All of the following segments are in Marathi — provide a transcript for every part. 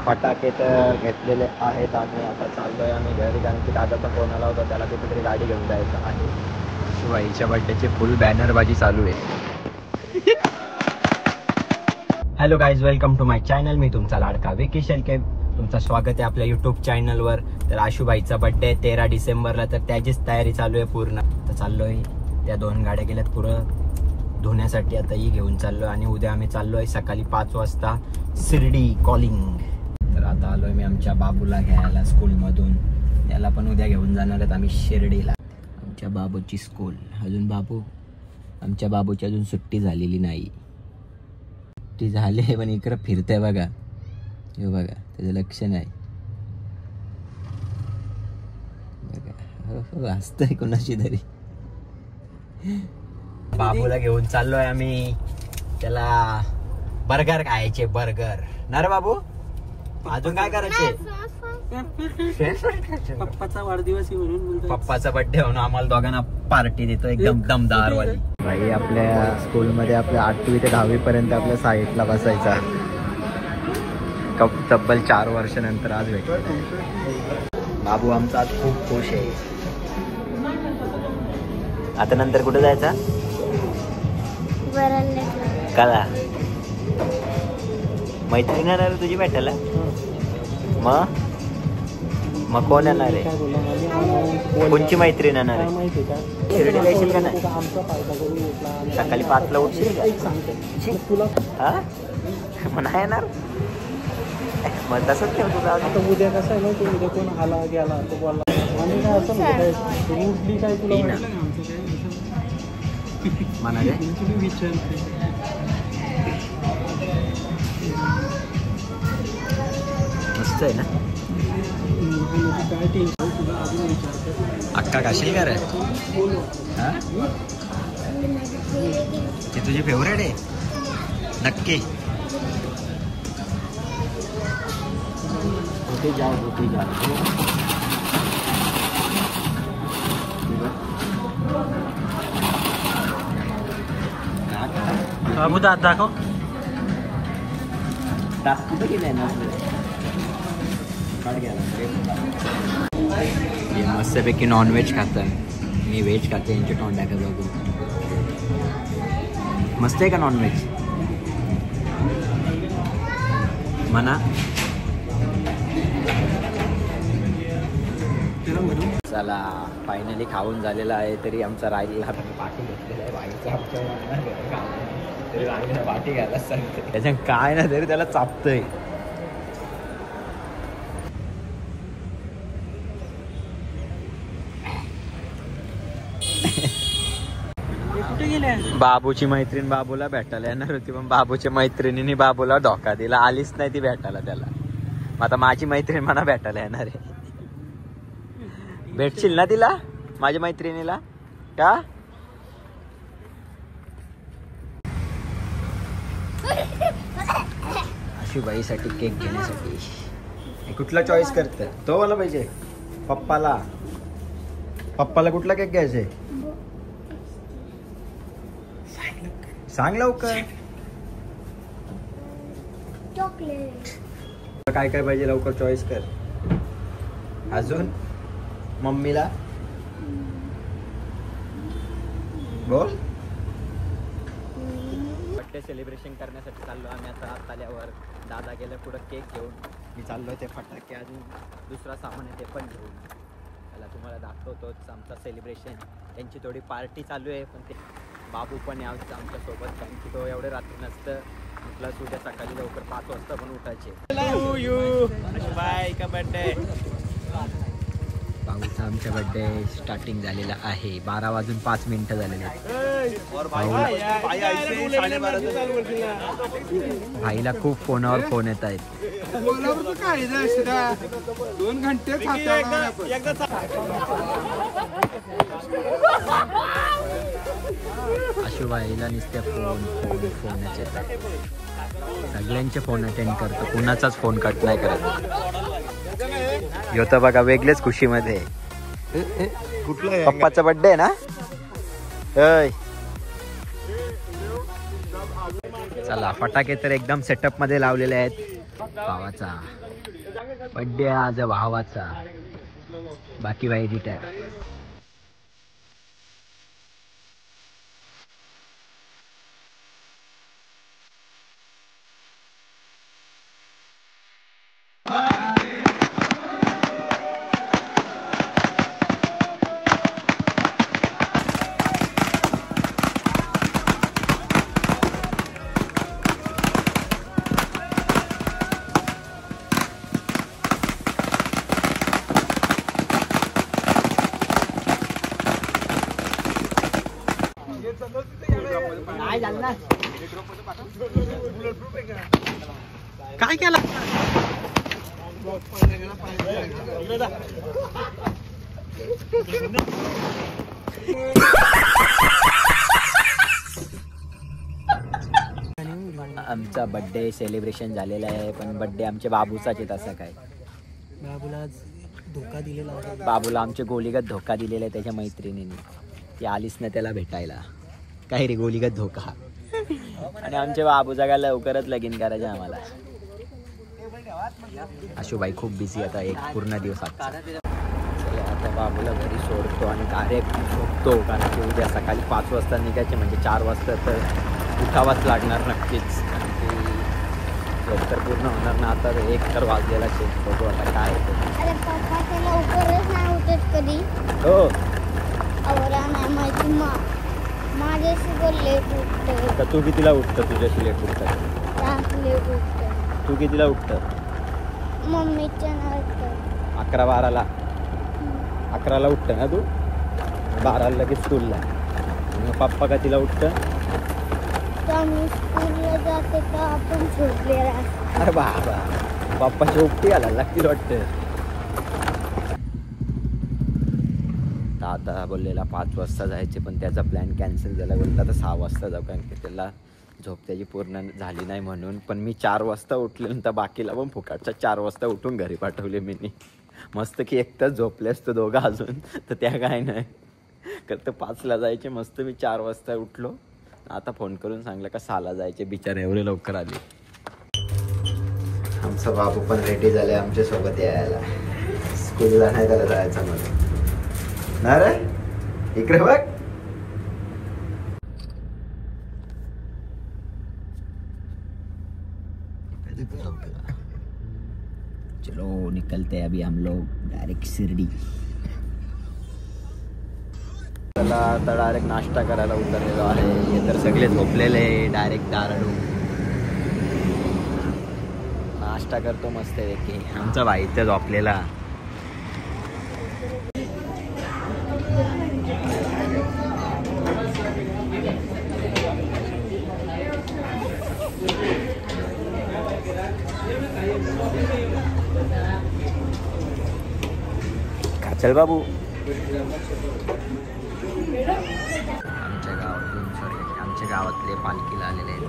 फटाके तर घेतलेले आहेत आणि आता चाललोय आम्ही घरी, कारण की दादाचा फोन आला होता, त्याला कुठेतरी गाडी घेऊन जायचं आहे. शिवाईच्या बड्डेची फुल बॅनरबाजी चालू आहे. Hello guys, welcome to my channel. मी तुमचा लाडका विकी शेळके. तुमचं स्वागत आहे आपल्या यूट्यूब चॅनलवर. तर आशुबाईचा बड्डे 13 डिसेंबरला, तर त्याचीच तयारी चालू आहे पूर्ण. तर चाललोय, त्या 2 गाड्या गेल्यात पुरं धुण्यासाठी, आता ही घेऊन चाललोय आणि उद्या आम्ही चाललोय सकाळी 5 वाजता शिर्डी कॉलिंग. तर आता आलोय मी आमच्या बाबूला घ्यायला स्कूलमधून. त्याला पण उद्या घेऊन जाणार आहेत आम्ही शिर्डीला. आमच्या बाबूची स्कूल. अजून आमच्या बाबूची अजून सुट्टी झालेली नाही. ती झाली पण इकडं फिरतंय बघा, हे बघा, त्याचं लक्ष नाही बघा, हसतंय कोणाशी तरी. बाबूला घेऊन चाललोय आम्ही, त्याला बर्गर खायचे. बर्गर ना रे बाबू? अजून काय करायचे? पप्पाचा वाढदिवस म्हणून, पप्पाचा बर्थडे म्हणून आम्हाला दोघांना पार्टी देतो एकदम दमदार वाली. भाई आपल्या स्कूलमध्ये आपल्या 8वी ते 10वी पर्यंत आपल्या साईडला बसायचा. तब्बल 4 वर्षानंतर आज भेटतो. बाबू आमचा आज खूप खुश आहे. आता नंतर कुठे जायचा? कला मैत्रीण येणार आहे तुझी भेटायला? मग कोण येणार आहे? कोणची मैत्रीण येणार आहे? शिर्डीला येशील का नाही? सकाळी 5ला उठशील का? हा मग नाही येणार? मग तसंच ठेव तुला. आता उद्या कसं आहे ना, ते उद्या कोण आला गेला तो बोलला आणि काय असं रूटली काय तुला म्हणाले मस्त आहे ना. अक्का खाशील का रे? ती तुझी फेवरेट आहे नक्की? बाबू दात दाखव. कुठं गेलाय ना? मस्तपैकी नॉनव्हेज खातं, मी व्हेज खाते. यांचे तोंडाकडे बघून मस्त आहे का नॉनव्हेज? म्हणा. चला फायनली खाऊन झालेला आहे. तरी आमचा राहिलेला पाठी घेतलेला आहे बाईचा आमच्या, तरी राहिलेला पाठी घ्यायला सांगते. त्याच्या काय ना तरी त्याला चापतंय. बाबूची मैत्रीण बाबूला भेटायला येणार होती, पण बाबूच्या मैत्रिणीने बाबूला धोका दिला, आलीच नाही ती भेटायला त्याला. आता माझी मैत्रीण मला भेटायला येणार आहे. भेटशील ना तिला, माझ्या मैत्रिणीला? का आशुबाईसाठी केक घेण्यासाठी कुठला चॉईस करते? तो वाला पाहिजे पप्पाला. पप्पाला कुठला केक घ्यायचे? सांग लवकर. चॉकलेट. काय काय पाहिजे लवकर चॉईस कर. अजून मम्मीला बोल. बर्थडे सेलिब्रेशन करण्यासाठी चाललो आम्ही. आता आल्यावर दादा गेलं पुढं केक घेऊन, मी चाललो ते फटाके अजून दुसरा सामान आहे ते पण घेऊन. त्याला तुम्हाला दाखवतोच आमचा सेलिब्रेशन. त्यांची थोडी पार्टी चालू आहे, पण ते बाबू पण यावं आमच्यासोबत, कारण की तो एवढे रात्री नसतं. प्लस उद्या सकाळी लवकर 5 वाजता पण उठायचे. भाऊचा आमचा बर्थडे स्टार्टिंग झालेला आहे. 12 वाजून 5 मिनिटं झालेले आहेत. भाईला खूप फोनावर फोन येत आहेत. आशुबाईला नुसते फोन येतात. सगळ्यांचे फोन अटेंड करतो, कुणाचाच फोन कट नाही करत. ह्यो तर बघा वेगळेच खुशीमध्ये. पप्पाचा बर्थडे आहे ना? चला फटाके तर एकदम सेटअप मध्ये लावलेले आहेत भावाचा. बड्डे आज भावाचा, बाकी बाई रिटायर. काय केलं? आमचा बर्थडे सेलिब्रेशन झालेला आहे, पण बर्थडे आमच्या बाबूचाच आहे. तसं काय बाबूला आज धोका दिलेला आहे. बाबूला आमच्या गोलीगत धोका दिलेला आहे त्याच्या मैत्रिणीने. ती आलीच ना त्याला भेटायला. काय रे गोलीगत धोका. आणि आमच्या बाबूचा काय लवकरच लगीन करायचं आम्हाला. आशुबाई खूप बिझी आता एक पूर्ण दिवस. आता बाबूला घरी सोडतो आणि डायरेक्ट झोपतो, कारण की उद्या सकाळी 5 वाजता निघायचे, म्हणजे 4 वाजता तर उठावाच लागणार नक्कीच. कारण की लवकर पूर्ण होणार ना. आता 1 तर वाजलेला शेत. बघू आता काय होतं. हो तर तू कितीला उठतं? तुझ्याशी लेट उठतं. तू कितीला उठतं? 11-12ला. 11ला उठतं ना तू? 12ला लगेच स्कूलला. मग पप्पा कधीला उठतं? अरे बाबा, पप्पाची उपटी घालायला लागतील वाटतं. आता बोललेला 5 वाजता जायचे, पण त्याचा प्लॅन कॅन्सल झाला. बोलला तर 6 वाजता जाऊ, कारण की त्याला झोप त्याची पूर्ण झाली नाही म्हणून. पण मी 4 वाजता उठल्यानंतर बाकीला पण फुकाटच्या 4 वाजता उठून घरी पाठवले मी. मस्त की 1 तास झोपले असतो दोघं अजून, तर त्या काय नाही तर 5ला जायचे. मस्त मी 4 वाजता उठलो. आता फोन करून सांगलं का 6ला जायचे. बिचारे एवढे लवकर आले. आमचा बाबू पण रेडी झाले आमच्यासोबत यायला. स्कूलला नाही त्याला जायचं म्हणून ना रे. इकडे बघ. चलो निकलते अभी हम लोग डायरेक्ट शिर्डी. त्याला आता डायरेक्ट नाश्ता करायला उतरलेलो आहे. हे तर सगळे झोपलेले. डायरेक्ट दाराडू नाश्ता करतो मस्त की. आमचा भाई इथे झोपलेला. चल बाबू. आमच्या गावातले पालखीला आलेले आहेत.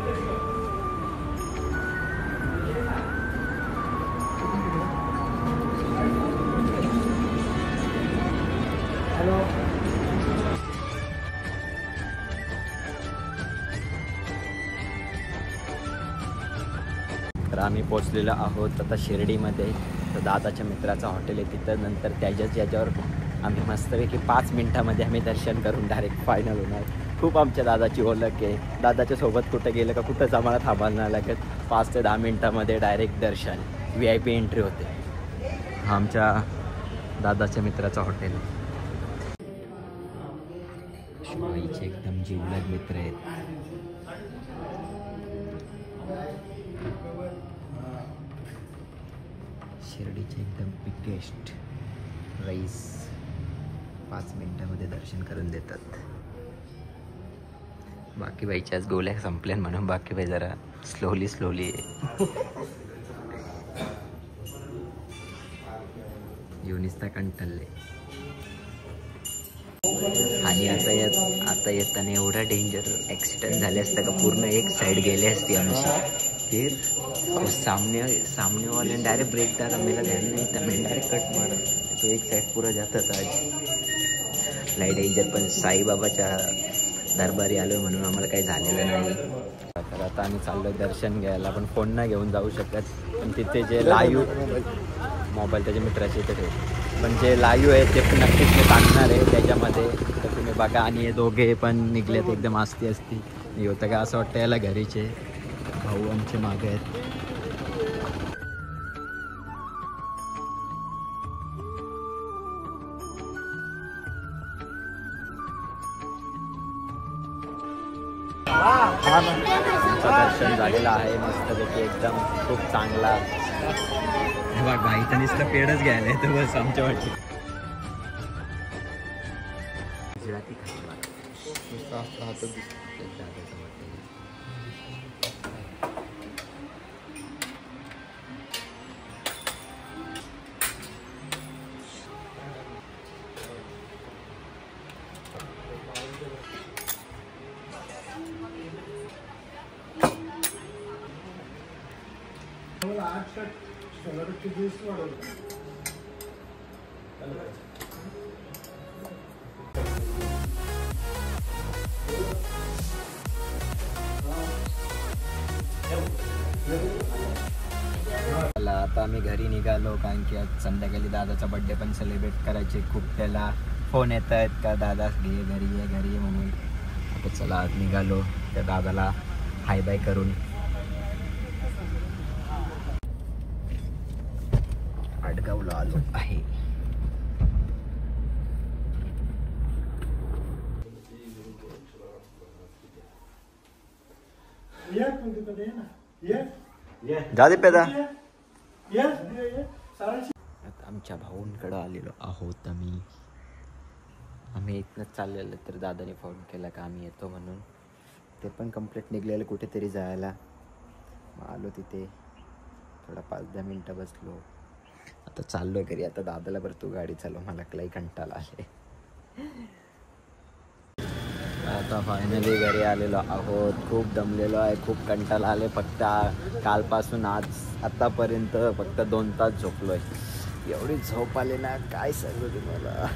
तर आम्ही पोचलेलो आहोत आता शिर्डीमध्ये. तर दादाच्या मित्राचं हॉटेल आहे तिथं. नंतर त्याच्याच याच्यावर आम्ही मस्तपैकी 5 मिनटामध्ये आम्ही दर्शन करून डायरेक्ट फायनल होणार. खूप आमच्या दादाची ओळख आहे. दादाच्या सोबत कुठं गेलं का कुठंच आम्हाला थांबायला नाही लागत. 5 ते 10 मिनटामध्ये डायरेक्ट दर्शन. VIP एंट्री होते. आमच्या दादाच्या मित्राचं हॉटेल. शिवाईचे एकदम जिवलग मित्र आहेत. शिर्डीचे एकदम बिगेस्ट राईस 5 मिनिटामध्ये दर्शन करून देतात. बाकी बाईच्याच गोळ्या संपल्या म्हणून बाकी बाई जरा स्लोली आहे. युनिस्ता कंटलले. आणि आता येताना एवढा डेंजर ॲक्सिडेंट झाले असता का पूर्ण एक साईड गेली असती आमची. फिर सामनेवाले डायरेक्ट ब्रेक डाला. मेरा ध्यान नहीं था, मैं डायरेक्ट कट मारा तो एक साइड पूरा जाता था आज. Light danger. पण साईबाबाच्या दरबारी आलो म्हणून आम्हाला काही झालेलं नाही. तर आता आम्ही चाललो दर्शन घ्यायला. पण फोन नाही घेऊन जाऊ शकत. पण तिथे जे मोबाईल त्याच्या मित्राच्या इथे ठेव. पण जे लाईव्ह आहे ते पण नक्कीच मी टाकणार आहे त्याच्यामध्ये, तर तुम्ही बघा. आणि हे दोघे पण निघलेत एकदम आस्ती असती. हे होतं का असं वाटतं याला घरीचे भाऊ आमचे मागे आहेत. आमचं दर्शन झालेलं आहे मस्तपैकी एकदम खूप चांगला. बघ भाई तर नुसतं पेडच घ्यायला आहे तर बस आमच्या वाटत. आता आम्ही घरी निघालो कारण की आज संध्याकाळी दादाचा बर्थडे पण सेलिब्रेट करायचे. खूप त्याला फोन येत आहेत का दादा घे घरी ये म्हणून. आता चला आज निघालो त्या दादाला हाय बाय करून. आडगावला आलो आहे. जादे पेदा आता आमच्या भाऊंकडं आलेलो आहोत आम्ही इथनंच चाललेलो. तर दादाने फोन केला का आम्ही येतो म्हणून. ते पण कंप्लीट निघलेलं कुठेतरी जायला. मग आलो तिथे थोडा 5-10 मिनटं बसलो. आता चाललो घरी. आता दादाला बरं तू गाडी चालव, मला काही कंटाळा आले. आता फायनली घरी आलेलो आहोत. खूप दमलेलो आहे, खूप कंटाळा आले. फक्त कालपासून आतापर्यंत फक्त 2 तास झोपलो आहे. एवढी झोप आली ना काय सांगू तुम्हाला.